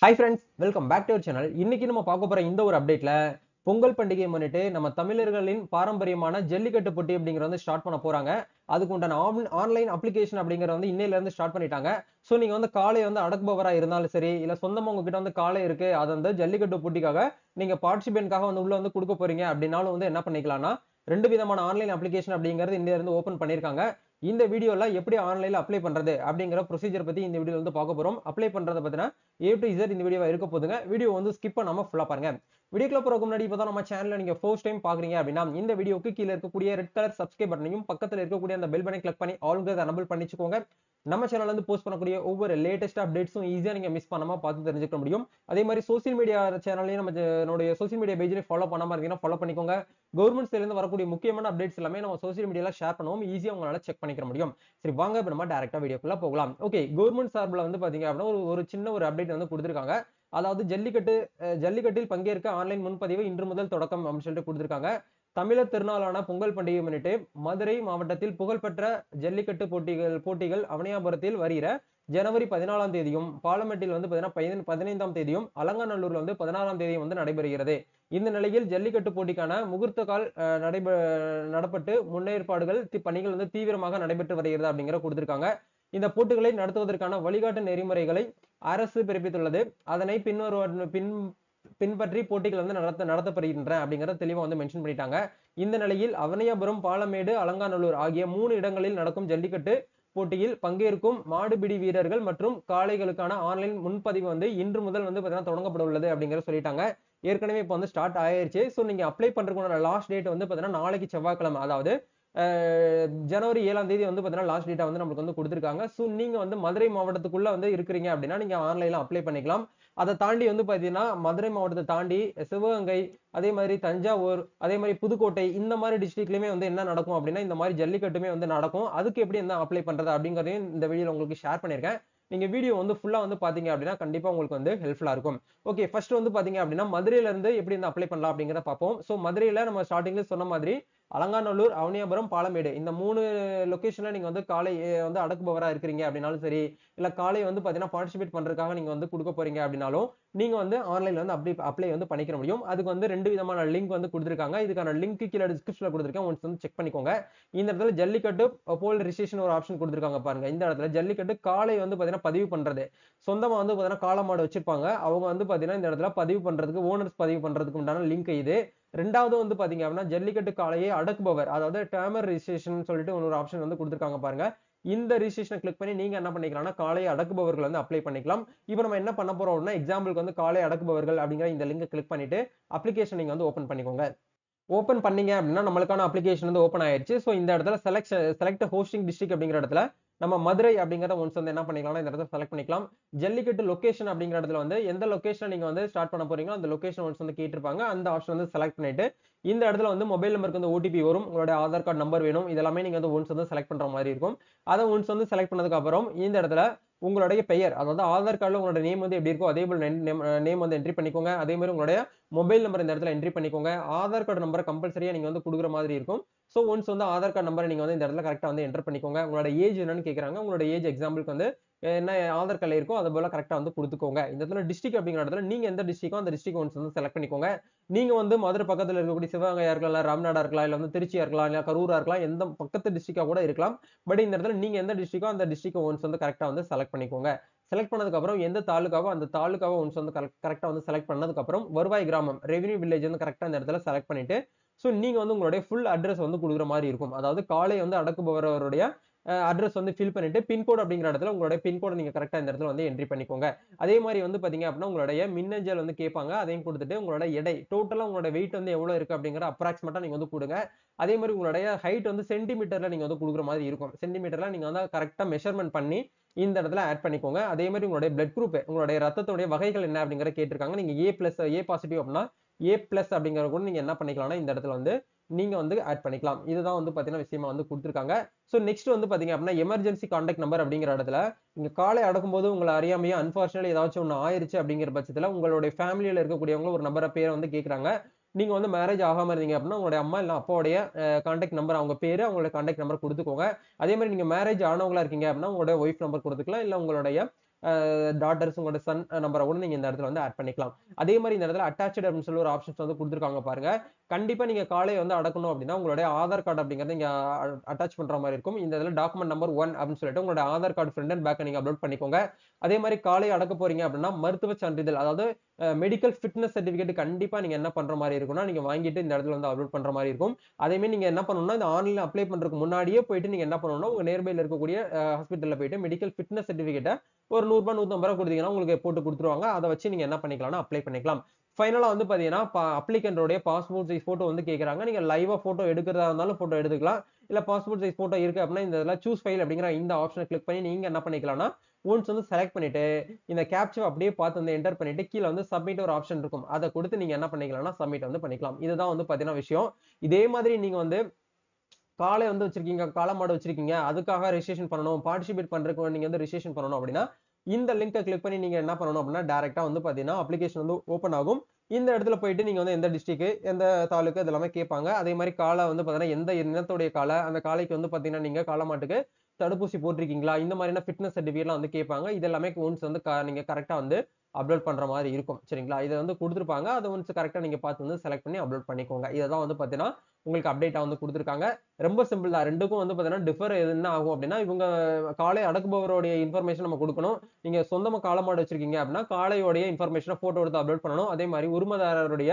Hi friends, welcome back to our channel. இன்னைக்கு நம்ம பார்க்க போற இந்த ஒரு அப்டேட்ல பொங்கல் பண்டிகையை முன்னிட்டு நம்ம தமிழர்களின் பாரம்பரியமான ஜல்லிக்கட்டு போட்டி அப்படிங்கறத வந்து ஸ்டார்ட் பண்ண போறாங்க. அதுக்கு உண்டான ஆன்லைன் அப்ளிகேஷன் அப்படிங்கறத வந்து இன்னையில இருந்து ஸ்டார்ட் பண்ணிட்டாங்க. சோ நீங்க வந்து காளை வந்து அடக்குபவரா இருந்தாலும் சரி, இல்ல சொந்தமா உங்ககிட்ட வந்து காளை இருக்கு, அது வந்து ஜல்லிக்கட்டு போட்டிக்காக நீங்க பார்ட்டிசிபேட்காக வந்து உள்ள வந்து கொடுக்க போறீங்க அப்படின்னாலும் வந்து என்ன பண்ணிக்கலாம்னா, 2 விதமான ஆன்லைன் அப்ளிகேஷன் அப்படிங்கிறது இன்னையில இருந்து ஓபன் பண்ணிருக்காங்க. இந்த வீடியோல எப்படி ஆன்லைன்ல அப்ளை பண்றது அப்படிங்கிற ப்ரொசீஜர் பத்தி இந்த வீடியோல வந்து பார்க்க போறோம். அப்ளை பண்றத பத்தின A to Z இந்த வீடியோவா இருக்க போதுங்க. வீடியோ வந்து ஸ்கிப் பண்ணாம ஃபுல்லா பாருங்க. வீடியோக்குள்ள போறதுக்கு முன்னாடி இப்பதான் நம்ம சேனல்ல நீங்க ஃபர்ஸ்ட் டைம் பாக்குறீங்க அப்படின்னா, இந்த வீடியோக்கு கீழ இருக்கக்கூடிய ரெட் கலர் சப்ஸ்கிரைப் பட்டனையும், பக்கத்துல இருக்கக்கூடிய அந்த பெல் பட்டனை கிளிக் பண்ணி ஆல்ங்கிறத எனபிள் பண்ணிச்சுக்கோங்க. நம்ம சேனல்ல இருந்து போஸ்ட் பண்ணக்கூடிய ஒவ்வொரு லேட்டஸ்ட் அப்டேட்ஸும் ஈஸியா நீங்க மிஸ் பண்ணாம பார்த்து தெரிஞ்சுக்க முடியும். அதே மாதிரி சோசியல் மீடியா சேனல்லையும் நம்மளுடைய சோசியல் மீடியா பேஜ்லயும் ஃபாலோ பண்ணாம இருக்கீங்கன்னா ஃபாலோ பண்ணிக்கோங்க. கவர்மெண்ட் சைடுல இருந்து வரக்கூடிய முக்கியமான அப்டேட்ஸ் எல்லாமே நம்ம சோசியல் மீடியால ஷேர் பண்ணுவோம். ஈஸியா உங்களால செக் பண்ணிக்க முடியும். சரி வாங்க இப்ப நம்ம டைரக்டா வீடியோக்குள்ள போகலாம். ஓகே, கவர்மெண்ட் சார்பில் வந்து பாத்தீங்க அப்படின்னா ஒரு சின்ன ஒரு அப்டேட் வந்து கொடுத்திருக்காங்க. அதாவது ஜல்லிக்கட்டில் பங்கேற்க ஆன்லைன் முன்பதிவு இன்று முதல் தொடக்கம் அப்படின்னு சொல்லிட்டு கொடுத்திருக்காங்க. தமிழர் திருநாளான பொங்கல் பண்டிகையை முன்னிட்டு மதுரை மாவட்டத்தில் புகழ்பெற்ற ஜல்லிக்கட்டு போட்டிகள் அவனியாபுரத்தில் வருகிற ஜனவரி 14ஆம் தேதியும், பாலமேட்டில் வந்து பாத்தீங்கன்னா 15ஆம் தேதியும், அலங்காநல்லூர்ல வந்து 16ஆம் தேதியும் வந்து நடைபெறுகிறது. இந்த நிலையில் ஜல்லிக்கட்டு போட்டிக்கான முகூர்த்த கால் நடப்பட்டு முன்னேற்பாடுகள் பணிகள் வந்து தீவிரமாக நடைபெற்று வருகிறது அப்படிங்கிற கொடுத்திருக்காங்க. இந்த போட்டிகளை நடத்துவதற்கான வழிகாட்டு நெறிமுறைகளை அரசு பிறப்பித்துள்ளது. அதனை பின்பற்றி போட்டிகள் வந்து நடத்தப்படுகின்றன அப்படிங்கறத தெளிவா வந்து மென்ஷன் பண்ணிட்டாங்க. இந்த நிலையில் அவனியாபுரம், பாலமேடு, அலங்காநல்லூர் ஆகிய 3 இடங்களில் நடக்கும் ஜல்லிக்கட்டு போட்டியில் பங்கேற்கும் மாடுபிடி வீரர்கள் மற்றும் காளைகளுக்கான ஆன்லைன் முன்பதிவு வந்து இன்று முதல் வந்து பாத்தீங்கன்னா தொடங்கப்பட உள்ளது அப்படிங்கறத சொல்லிட்டாங்க. ஏற்கனவே இப்ப வந்து ஸ்டார்ட் ஆயிருச்சு. சோ நீங்க அப்ளை பண்றதுக்கான லாஸ்ட் டேட் வந்து பாத்தீங்கன்னா நாளைக்கு செவ்வாய்க்கிழமை, அதாவது ஜனவரி 7ஆம் தேதி வந்து பாத்தீங்கன்னா லாஸ்ட் டேட்டா வந்து நமக்கு வந்து கொடுத்திருக்காங்க. சோ நீங்க வந்து மதுரை மாவட்டத்துக்குள்ள வந்து இருக்கிறீங்க அப்படின்னா நீங்க ஆன்லைன்ல அப்ளை பண்ணிக்கலாம். அதை தாண்டி வந்து பாத்தீங்கன்னா மதுரை மாவட்டத்தை தாண்டி சிவகங்கை, அதே மாதிரி தஞ்சாவூர், அதே மாதிரி புதுக்கோட்டை, இந்த மாதிரி டிஸ்ட்ரிக்ட்லயுமே வந்து என்ன நடக்கும் அப்படின்னா இந்த மாதிரி ஜல்லிக்கட்டுமே வந்து நடக்கும். அதுக்கு எப்படி என்ன அப்ளை பண்றது அப்படிங்கறதையும் இந்த வீடியோல உங்களுக்கு ஷேர் பண்ணிருக்கேன். நீங்க வீடியோ வந்து ஃபுல்லா வந்து பாத்தீங்க அப்படின்னா கண்டிப்பா உங்களுக்கு வந்து ஹெல்ப்ஃபுல்லா இருக்கும். ஓகே, ஃபர்ஸ்ட் வந்து பாத்தீங்க அப்படின்னா மதுரையில இருந்து எப்படி வந்து அப்ளை பண்ணலாம் அப்படிங்கறத பார்ப்போம். சோ மதுரையில நம்ம ஸ்டார்டிங்ல சொன்ன மாதிரி அலங்காநல்லூர், அவனியாபுரம், பாலமேடு இந்த 3 லொகேஷன்ல நீங்க வந்து காளை வந்து அடக்குபவரா இருக்கிறீங்க அப்படின்னாலும் சரி, இல்ல காளை வந்து பாத்தீங்கன்னா பார்ட்டிசிபேட் பண்றதுக்காக நீங்க வந்து கொடுக்க போறீங்க அப்படின்னாலும் நீங்க வந்து ஆன்லைன்ல வந்து அப்ளை வந்து பண்ணிக்க முடியும். அதுக்கு வந்து 2 விதமான லிங்க் வந்து கொடுத்திருக்காங்க. இதுக்கான லிங்க் கீழ டிஸ்கிரிப்ஷன்ல கொடுத்திருக்கேன். ஒன்ஸ் வந்து செக் பண்ணிக்கோங்க. இந்த இடத்துல ஜல்லிக்கட்டு போல் ரிஜிஸ்ட்ரேஷன் ஒரு ஆப்ஷன் கொடுத்திருக்காங்க பாருங்க. இந்த இடத்துல ஜல்லிக்கட்டு காளை வந்து பாத்தீங்கன்னா பதிவு பண்றது. சொந்தமா வந்து பாத்தீங்கன்னா காளை மாடு வச்சிருப்பாங்க. அவங்க வந்து பாத்தீங்கன்னா இந்த இடத்துல பதிவு பண்றதுக்கு, ஓனர்ஸ் பதிவு பண்றதுக்கு உண்டான லிங்க் இது. 2வது வந்து பாத்தீங்க அப்படின்னா ஜல்லிக்கட்டு காளையை அடக்குபவர், அதாவது டேமர் ரிஜிஸ்ட்ரேஷன் சொல்லிட்டு ஒரு ஆப்ஷன் வந்து கொடுத்திருக்காங்க பாருங்க. இந்த ரிஜிஸ்ட்ரேஷனை கிளிக் பண்ணி நீங்க என்ன பண்ணிக்கலாம்னா காளையை அடக்குபவர்கள் வந்து அப்ளை பண்ணிக்கலாம். இப்போ நம்ம என்ன பண்ண போறோம் அப்படின்னா எக்ஸாம்பிளுக்கு வந்து காளை அடக்குபவர்கள் அப்படிங்கிற இந்த லிங்கை கிளிக் பண்ணிட்டு அப்ளிகேஷன் நீங்க வந்து ஓபன் பண்ணிக்கோங்க. ஓபன் பண்ணீங்க அப்படின்னா நம்மளுக்கான அப்ளிகேஷன் வந்து ஓபன் ஆயிருச்சு. சோ இந்த இடத்துல செலக்ட் ஹோஸ்டிங் டிஸ்ட்ரிக்ட் அப்படிங்கிற இடத்துல நம்ம மதுரை அப்படிங்கறத ஒன்ஸ் வந்து என்ன பண்ணிக்கலாம்னா இந்த இடத்துல செலக்ட் பண்ணிக்கலாம். ஜல்லிக்கட்டு லொகேஷன் அப்படிங்கிற இடத்துல வந்து எந்த லொகேஷன் நீங்க வந்து ஸ்டார்ட் பண்ண போறீங்களோ அந்த லொகேஷன் ஒன்ஸ் வந்து கேட்டிருப்பாங்க. அந்த ஆப்ஷன் வந்து செலக்ட் பண்ணிட்டு இந்த இடத்துல வந்து மொபைல் நம்பருக்கு வந்து ஓடிபி வரும். உங்களோட ஆதார் கார்டு நம்பர் வேணும். இதெல்லாமே நீங்க வந்து ஒன்ஸ் வந்து செலக்ட் பண்ற மாதிரி இருக்கும். அதை ஒன்ஸ் வந்து செலக்ட் பண்ணதுக்கு அப்புறம் இந்த இடத்துல உங்களுடைய பெயர், அதாவது ஆதார் கார்டுல உங்களோட நேம் வந்து எப்படி இருக்கோ அதே போல நேம் வந்து என்ட்ரி பண்ணிக்கோங்க. அதே மாதிரி உங்களுடைய மொபைல் நம்பர் இந்த இடத்துல என்ட்ரி பண்ணிக்கோங்க. ஆதார் கார்டு நம்பரை கம்பல்சரியா நீங்க வந்து கொடுக்குற மாதிரி இருக்கும். சோ ஒன்ஸ் வந்து ஆதார் கார்டு நம்பரை நீங்க வந்து இந்த இடத்துல கரெக்டா வந்து என்டர் பண்ணிக்கோங்க. உங்களோட ஏஜ் என்னன்னு கேக்குறாங்க. உங்களோட ஏஜ் எக்ஸாம்பிளுக்கு வந்து என்ன ஆதார் கார்டுல இருக்கோ அது போல கரெக்டா வந்து கொடுத்துக்கோங்க. இந்த இடத்துல டிஸ்ட்ரிக்ட் அப்படிங்கிற இடத்துல நீங்க எந்த டிஸ்ட்ரிக்டோ அந்த டிஸ்ட்ரிக்ட் ஒன்ஸ் வந்து செலக்ட் பண்ணிக்கோங்க. நீங்க வந்து மதுரை பக்கத்துல இருக்கக்கூடிய சிவகங்கையா இருக்கலாம், இல்ல ராமநாடா இருக்கலாம், இல்ல வந்து திருச்சியா இருக்கலாம், இல்ல கரூரா இருக்கலாம், எந்த பக்கத்து டிஸ்ட்ரிக்டா கூட இருக்கலாம். பட் இந்த இடத்துல நீங்க எந்த டிஸ்ட்ரிக்டோ அந்த டிஸ்ட்ரிக்ட் ஒன்ஸ் வந்து கரெக்டா வந்து செலக்ட் பண்ணிக்கோங்க. செலக்ட் பண்ணதுக்கு அப்புறம் எந்த தாலுகாவோ அந்த தாலுகாவை ஒன்ஸ் வந்து கரெக்டா வந்து செலக்ட் பண்ணதுக்கு அப்புறம் வருவாய் கிராமம் ரெவென்யூ வில்லேஜ் வந்து கரெக்டா இந்த இடத்துல செலக்ட் பண்ணிட்டு சோ நீங்க வந்து உங்களுடைய ஃபுல் அட்ரஸ் வந்து கொடுக்குற மாதிரி இருக்கும். அதாவது காலை வந்து அடக்குபவருடைய அட்ரஸ் வந்து ஃபில் பண்ணிட்டு பின்கோட் அப்படிங்கிற இடத்துல உங்களுடைய பின்கோட நீங்க கரெக்டா இந்த இடத்துல வந்து என்ட்ரி பண்ணிக்கோங்க. அதே மாதிரி வந்து பாத்தீங்க அப்படின்னா உங்களுடைய மின்னஞ்சல் வந்து கேட்பாங்க. அதையும் கொடுத்துட்டு உங்களோட எடை டோட்டலா உங்களோட வெயிட் வந்து எவ்வளவு இருக்கு அப்படிங்கிற அப்ராக்சிமேட்டா நீங்க வந்து கொடுங்க. அதே மாதிரி உங்களுடைய ஹைட் வந்து சென்டிமீட்டர்ல நீங்க வந்து கொடுக்குற மாதிரி இருக்கும். சென்டிமீட்டர்ல நீங்க வந்து கரெக்டா மெஷர்மெண்ட் பண்ணி இந்த இடத்துல ஆட் பண்ணிக்கோங்க. அதே மாதிரி உங்களுடைய பிளட் குரூப், உங்களுடைய ரத்தத்துடைய வகைகள் என்ன அப்படிங்கறத கேட்டிருக்காங்க. நீங்க ஏ பாசிட்டிவ் அப்படின்னா ஏ பிளஸ் அப்படிங்கறத கூட நீங்க என்ன பண்ணிக்கலாம்னா இந்த இடத்துல வந்து நீங்க வந்து ஆட் பண்ணிக்கலாம். இதுதான் வந்து பாத்தீங்கன்னா விஷயமா வந்து கொடுத்திருக்காங்க. சோ நெக்ஸ்ட் வந்து பாத்தீங்க அப்படின்னா எமர்ஜென்சி கான்டாக்ட் நம்பர் அப்படிங்கிற இடத்துல நீங்க காலை அடக்கும்போது உங்களை அறியாமையே அன்பார்ச்சுனேட்லி ஏதாச்சும் ஒண்ணு ஆயிருச்சு அப்படிங்கிற பட்சத்துல உங்களுடைய ஃபேமிலியில இருக்கக்கூடியவங்க ஒரு நம்பரை பேரை வந்து கேக்குறாங்க. நீங்க வந்து மேரேஜ் ஆகாம இருந்தீங்க அப்படின்னா உங்களுடைய அம்மா இல்ல அப்பாவுடைய கான்டாக்ட் நம்பர், அவங்க பேரு, அவங்களுடைய கான்டாக்ட் நம்பர் கொடுத்துக்கோங்க. அதே மாதிரி நீங்க மேரேஜ் ஆனவங்களா இருக்கீங்க அப்படின்னா உங்களுடைய ஒய்ஃப் நம்பர் கொடுத்துக்கலாம். இல்ல உங்களுடைய டாட்டர்ஸ், உங்களோட சன் நம்பரை கூட நீங்க இந்த இடத்துல வந்து ஆட் பண்ணிக்கலாம். அதே மாதிரி இந்த இடத்துல அட்டாச்ட் அப்படின்னு சொல்லி ஒரு ஆப்ஷன்ஸ் வந்து குடுத்துருக்காங்க பாருங்க. கண்டிப்பா நீங்க காளைய வந்து அடக்கணும் அப்படின்னா, உங்களுடைய ஆதார் கார்டு அப்படிங்கிறத இங்க அட்டாச் பண்ற மாரி இருக்கும். இந்த இதுல டாக்குமெண்ட் நம்பர் 1 அப்படின்னு சொல்லிட்டு உங்களோட ஆதார் கார்டு ஃப்ரண்ட் அண்ட் பேக்க நீங்க அப்லோட் பண்ணிக்கோங்க. அதே மாரி காளைய அடக்க போறீங்க அப்படின்னா, மருத்துவ சான்றிதழ் அதாவது மெடிக்கல் ஃபிட்னஸ் சர்டிபிகேட் கண்டிப்பா நீங்க என்ன பண்ற மாரி இருக்கும்னா, நீங்க வாங்கிட்டு இந்த இடத்துல வந்து அப்லோட் பண்ற மாரி இருக்கும். அதே மாரி நீங்க என்ன பண்ணணும்னா, இந்த ஆன்லைன்ல அப்ளை பண்றதுக்கு முன்னாடியே போயிட்டு நீங்க என்ன பண்ணணும்னா, உங்க நியர்பைல இருக்கக்கூடிய ஹாஸ்பிட்டல்ல போயிட்டு மெடிக்கல் ஃபிட்னஸ் சர்டிபிகேட்ட ஒரு ரூ. 100 ரூ. 150 குடுத்தீங்கன்னா, உங்களுக்கு போட்டு குடுத்துருவாங்க. அத வச்சு நீங்க என்ன பண்ணிக்கலாம்னா அப்ளை பண்ணிக்கலாம். ஃபைனலா வந்து பாத்தீங்கன்னா, அப்ளிகன்ட்டோடைய பாஸ்போர்ட் சைஸ் போட்டோ வந்து கேட்கறாங்க. நீங்க லைவா போட்டோ எடுக்கிறதா இருந்தாலும் போட்டோ எடுத்துக்கலாம். இல்ல பாஸ்போர்ட் சைஸ் போட்டோ இருக்கு அப்படின்னா, இந்த இதுல சூஸ் ஃபைல் அப்படிங்கிற இந்த ஆப்ஷன கிளிக் பண்ணி நீங்க என்ன பண்ணிக்கலாம்னா, ஒன்ஸ் வந்து செலக்ட் பண்ணிட்டு, இந்த கேப்ச்சா அப்படியே பார்த்து வந்து என்டர் பண்ணிட்டு, கீழ வந்து சப்மிட் ஒரு ஆப்ஷன் இருக்கும். அத குடுத்து நீங்க என்ன பண்ணிக்கலாம்னா, சப்மிட் வந்து பண்ணிக்கலாம். இதுதான் வந்து பாத்தீங்கன்னா விஷயம். இதே மாதிரி நீங்க வந்து காளை வந்து வச்சிருக்கீங்க, காளை மாடு வச்சிருக்கீங்க. அதுக்காக ரெஜிஸ்ட்ரேஷன் பண்ணணும். பார்ட்டிசிபேட் பண்றதுக்கு நீங்க வந்து ரெஜிஸ்ட்ரேஷன் பண்ணணும் அப்படின்னா, இந்த லிங்க கிளிக் பண்ணி நீங்க என்ன பண்ணணும் அப்படின்னா, டைரக்ட்டா வந்து பாத்தீங்கன்னா, அப்ளிகேஷன் வந்து ஓப்பன் ஆகும். இந்த இடத்துல போயிட்டு நீங்க வந்து எந்த டிஸ்ட்ரிக்ட், எந்த தாலுக்கு இது எல்லாமே கேட்பாங்க. அதே மாரி காளை வந்து பாத்தீங்கன்னா, எந்த இனத்துடைய காளை, அந்த காளைக்கு வந்து பாத்தீங்கன்னா, நீங்க காளை மாட்டுக்கு தடுப்பூசி போட்டிருக்கீங்களா? இந்த மாதிரியான ஃபிட்னஸ் சர்டிபிகேட்லாம் வந்து கேட்பாங்க. இது எல்லாமே ஒன்ஸ் வந்து நீங்க கரெக்ட்டா வந்து அப்லோட் பண்ற மாரி இருக்கும். சரிங்களா? இத வந்து குடுத்திருப்பாங்க. அத ஒன்ஸ் கரெக்ட்டா நீங்க பார்த்து வந்து செலக்ட் பண்ணி அப்லோட் பண்ணிக்கோங்க. இததான் வந்து பாத்தீங்கன்னா, உங்களுக்கு அப்டேட்டா வந்து குடுத்திருக்காங்க. ரொம்ப சிம்பிள் தான். 2க்கும் வந்து பாத்தீங்கன்னா, டிஃபர் என்ன ஆகும் அப்டின்னா, இவங்க காளை அடக்குபவருடைய இன்ஃபர்மேஷன் நம்ம குடுக்கணும். நீங்க சொந்தமா காளை மாடு வச்சிருக்கீங்க அப்டின்னா, காளையோடைய இன்ஃபர்மேஷன போட்டோ எடுத்து அப்லோட் பண்ணணும். அதே மாரி உரிமதாரருடைய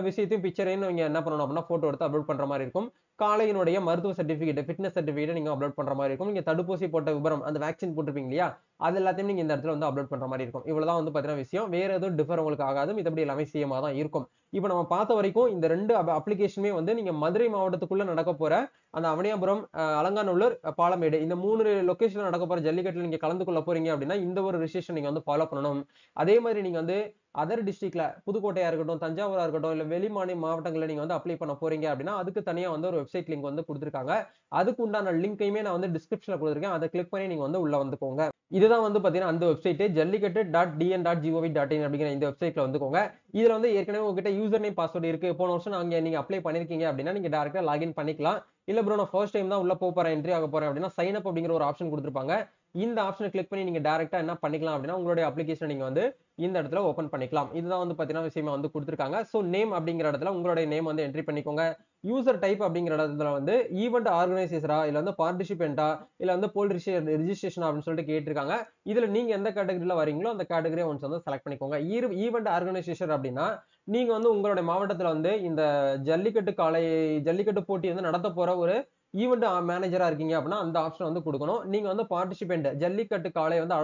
விஷயத்தையும் பிக்சரையும் நீங்க என்ன பண்ணணும் அப்டின்னா, போட்டோ எடுத்து அப்லோட் பண்ற மாரி இருக்கும். காளையினுடைய மருத்துவ சர்டிபிகேட், ஃபிட்னஸ் சர்டிபிகேட்ட நீங்க அப்லோட் பண்ற மாரி இருக்கும். நீங்க தடுப்பூசி போட்ட விபரம், அந்த வேக்சின் போட்டிருப்பீங்க இல்லையா? அது எல்லாத்தையும் நீங்க இந்த இடத்துல வந்து அப்லோட் பண்ற மாரி இருக்கும். இவ்வளவுதான் வந்து பாத்தீங்கன்னா விஷயம். வேற எதுவும் டிஃபர் உங்களுக்கு ஆகாது. மித்தபடி எல்லாமே சேமா தான் இருக்கும். இப்ப நம்ம பார்த்த வரைக்கும் இந்த 2 அப்ளிகேஷனுமே வந்து நீங்க மதுரை மாவட்டத்துக்குள்ள நடக்கப் போற அந்த அவனியாபுரம், அலங்காநல்லூர், பாலமேடு இந்த 3 லொகேஷன்ல நடக்கப் போற ஜல்லிக்கட்டுல நீங்க கலந்து கொள்ள போறீங்க அப்படின்னா, இந்த ஒரு ரிஜிஸ்ட்ரேஷன் நீங்க வந்து ஃபாலோ பண்ணணும். அதே மாரி நீங்க வந்து அதர் டிஸ்ட்ரிக்ட்ல புதுக்கோட்டையா இருக்கட்டும், தஞ்சாவூரா இருக்கட்டும், இல்ல வெளி மாவட்டங்கள்ல நீங்க வந்து அப்ளை பண்ண போறீங்க அப்படின்னா, அதுக்கு தனியா வந்து ஒரு வெப்சைட் லிங்க் வந்து குடுத்திருக்காங்க. அதுக்கு உண்டான லிங்கையுமே நான் வந்து டிஸ்கிரிப்ஷன்ல குடுத்திருக்கேன். அத கிளிக் பண்ணி நீங்க வந்து உள்ள வந்துக்கோங்க. இதுதான் வந்து பாத்தீங்கன்னா அந்த வெப்சைட் jallikattu.dn.gov.in அப்படிங்கிற இந்த வெப்சைட்ல வந்துக்கோங்க. இதுல வந்து ஏற்கனவே உங்ககிட்ட யூசர் நேம், பாஸ்வேர்ட் இருக்கு. போன வருஷம் நீங்க அப்ளை பண்ணிருக்கீங்க அப்படின்னா, நீங்க டைரக்ட்டா லாகின் பண்ணிக்கலாம். இல்ல ப்ரோ நான் ஃபர்ஸ்ட் டைம் தான் உள்ள போறேன், என்ட்ரி ஆக போறேன் அப்படின்னா, சைன் அப் அப்படிங்கிற ஒரு ஆப்ஷன் குடுத்திருப்பாங்க. இந்த ஆப்ஷன கிளிக் பண்ணி நீங்க டைரக்ட்டா என்ன பண்ணிக்கலாம் அப்படின்னா, உங்களுடைய அப்ளிகேஷன நீங்க வந்து இந்த இடத்துல ஓப்பன் பண்ணிக்கலாம். இதுதான் வந்து பாத்தீங்கன்னா விஷயமா வந்து குடுத்திருக்காங்க. சோ நேம் அப்படிங்கிற இடத்துல உங்களுடைய நேம் வந்து என்ட்ரி பண்ணிக்கோங்க. யூசர் டைப் அப்படிங்கிற இடத்துல வந்து ஈவென்ட் ஆர்கனைசரா, இல்ல வந்து பார்ட்டிசிபென்ட்டா, இல்ல வந்து போல் ரிஜிஸ்ட்ரேஷன் அப்படின்னு சொல்லிட்டு கேட்டிருக்காங்க. இதுல நீங்க எந்த கேட்டகரில வரீங்களோ அந்த கேட்டகரிய ஒன்ஸ் வந்து செலக்ட் பண்ணிக்கோங்க. ஈவென்ட் ஆர்கனைசேஷன் அப்படின்னா, நீங்க வந்து உங்களுடைய மாவட்டத்துல வந்து இந்த ஜல்லிக்கட்டு போட்டி வந்து நடத்தப் போற ஒரு ஈவென்ட் மேனேஜரா இருக்கீங்க அப்படின்னா, அந்த ஆப்ஷன் வந்து குடுக்கணும். நீங்க வந்து பார்ட்டிசிபென்ட் ஜல்லிக்கட்டு காளைய வந்து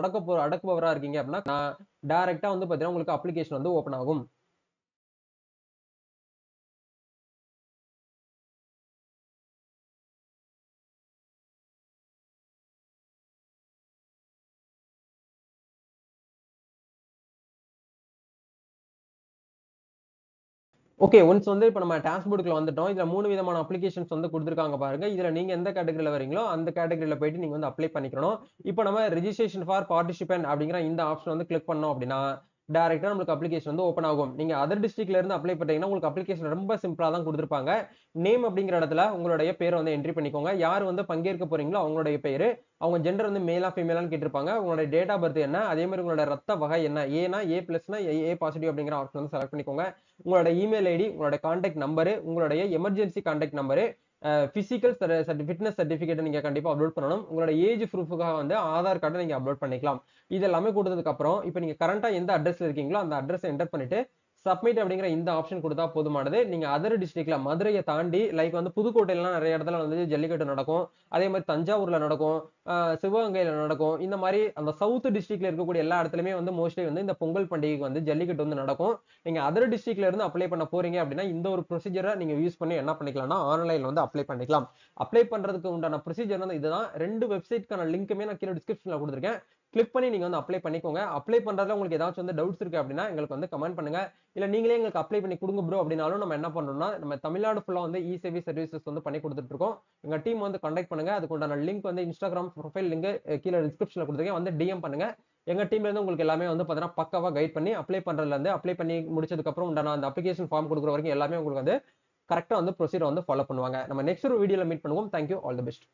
அடக்குபவரா இருக்கீங்க அப்படின்னா, டைரக்ட்டா வந்து பாத்தீங்கன்னா உங்களுக்கு அப்ளிகேஷன் வந்து ஓப்பன் ஆகும். ஓகே. ஒன்ஸ் வந்து இப்ப நம்ம டாஷ்போர்டுக்குள்ள வந்துட்டோம். இதுல 3 விதமான அப்ளிகேஷன்ஸ் வந்து குடுத்திருக்காங்க பாருங்க. இதுல நீங்க எந்த கேட்டகரில வரீங்களோ, அந்த கேட்டகரில போயிட்டு நீங்க வந்து அப்ளை பண்ணிக்கணும். இப்ப நம்ம ரிஜிஸ்ட்ரேஷன் ஃபார் பார்ட்டிசிபென்ட் அப்படிங்கிற இந்த ஆப்ஷன் வந்து கிளிக் பண்ணோம் அப்படின்னா, டைரக்ட்டா நம்மளுக்கு அப்ளிகேஷன் வந்து ஓப்பன் ஆகும். நீங்க அதர் டிஸ்ட்ரிக்ட்ல இருந்து அப்ளை பண்றீங்கன்னா, உங்களுக்கு அப்ளிகேஷன் ரொம்ப சிம்பிளா தான் குடுத்திருப்பாங்க. நேம் அப்படிங்கிற இடத்துல உங்களுடைய பேர வந்து என்ட்ரி பண்ணிக்கோங்க. யார் வந்து பங்கேற்க போறீங்களோ அவங்களுடைய பெயரு, அவங்க ஜெண்டர் வந்து மேலா, ஃபீமேலான்னு கேட்டிருப்பாங்க. உங்களுடைய டேட் ஆஃப் பர்த் என்ன? அதே மாரி உங்களோட ரத்த வகை என்ன? ஏன்னா ஏ பிளஸ்னா ஏ பாசிட்டிவ் அப்படிங்கிற ஆப்ஷன் வந்து செலக்ட் பண்ணிக்கோங்க. உங்களோட இமெயில் ஐடி, உங்களோட கான்டாக்ட் நம்பரு, உங்களுடைய emergency contact number, physical fitness certificate நீங்க கண்டிப்பா அப்லோட் பண்ணணும். உங்களோட ஏஜ் ப்ரூஃப்க்காக வந்து ஆதார் கார்ட நீங்க அப்லோட் பண்ணிக்கலாம். இது எல்லாமே குடுத்ததுக்கு அப்புறம், இப்ப நீங்க கரண்டா எந்த அட்ரஸ்ல இருக்கீங்களோ, அந்த அட்ரஸ என்டர் பண்ணிட்டு, சப்மிட் அப்படிங்கிற இந்த ஆப்ஷன் குடுத்தா போதுமானது. நீங்க அதர் டிஸ்ட்ரிக்ட்ல மதுரைய தாண்டி லைக் வந்து புதுக்கோட்டையிலலாம் நெறைய இடத்துல வந்து ஜல்லிக்கட்டு நடக்கும். அதே மாரி தஞ்சாவூர்ல நடக்கும். அ சிவகங்கையில நடக்கும். இந்த மாரி அந்த சவுத் டிஸ்ட்ரிக்ட்ல இருக்கக்கூடிய எல்லா இடத்துலயுமே வந்து மோஸ்ட்லி வந்து இந்த பொங்கல் பண்டிகைக்கு வந்து ஜல்லிக்கட்டு வந்து நடக்கும். நீங்க அதர் டிஸ்ட்ரிக்ட்ல இருந்து அப்ளை பண்ண போறீங்க அப்படின்னா, இந்த ஒரு ப்ரொசீஜர நீங்க யூஸ் பண்ணி என்ன பண்ணிக்கலாம்னா, ஆன்லைன்ல வந்து அப்ளை பண்ணிக்கலாம். அப்ளை பண்றதுக்கு உண்டான ப்ரொசீஜர் வந்து இதுதான். 2 வெப்சைட்க்கான லிங்க்குமே நான் கீழ டிஸ்கிரிப்ஷன்ல குடுத்திருக்கேன். கிளிக் பண்ணி நீங்க வந்து அப்ளை பண்ணிக்கோங்க. அப்ளை பண்றதுல உங்களுக்கு ஏதாச்சும் வந்து டவுட்ஸ் இருக்கு அப்படின்னா, எங்களுக்கு வந்து கமெண்ட் பண்ணுங்க. இல்ல நீங்களே எங்களுக்கு அப்ளை பண்ணி குடுங்க ப்ரோ அப்படின்னாலும் நம்ம என்ன பண்றோம்னா, நம்ம தமிழ்நாடு ஃபுல்லா வந்து இ-சேவை சர்வீசஸ் வந்து பண்ணி குடுத்துட்டு இருக்கோம். எங்க டீம் வந்து கான்டாக்ட் பண்ணுங்க. அதுக்கு உண்டான லிங்க் வந்து Instagram ப்ரொஃபைல் லிங்க் கீழ டிஸ்கிரிப்ஷன்ல குடுத்திருக்கேன். வந்து டிஎம் பண்ணுங்க. எங்க டீம்ல இருந்து உங்களுக்கு எல்லாமே வந்து பார்த்தீங்கன்னா, பக்காவா கைட் பண்ணி அப்ளை பண்றதுல இருந்து, அப்ளை பண்ணி முடிச்சதுக்கு அப்புறம் உண்டான அந்த அப்ளிகேஷன் ஃபார்ம் குடுக்குற வரைக்கும் எல்லாமே உங்களுக்கு வந்து கரெக்ட்டா வந்து ப்ரொசீஜர் வந்து ஃபாலோ பண்ணுவாங்க. நம்ம நெக்ஸ்ட் ஒரு வீடியோல மீட் பண்ணுவோம். Thank you. All the best.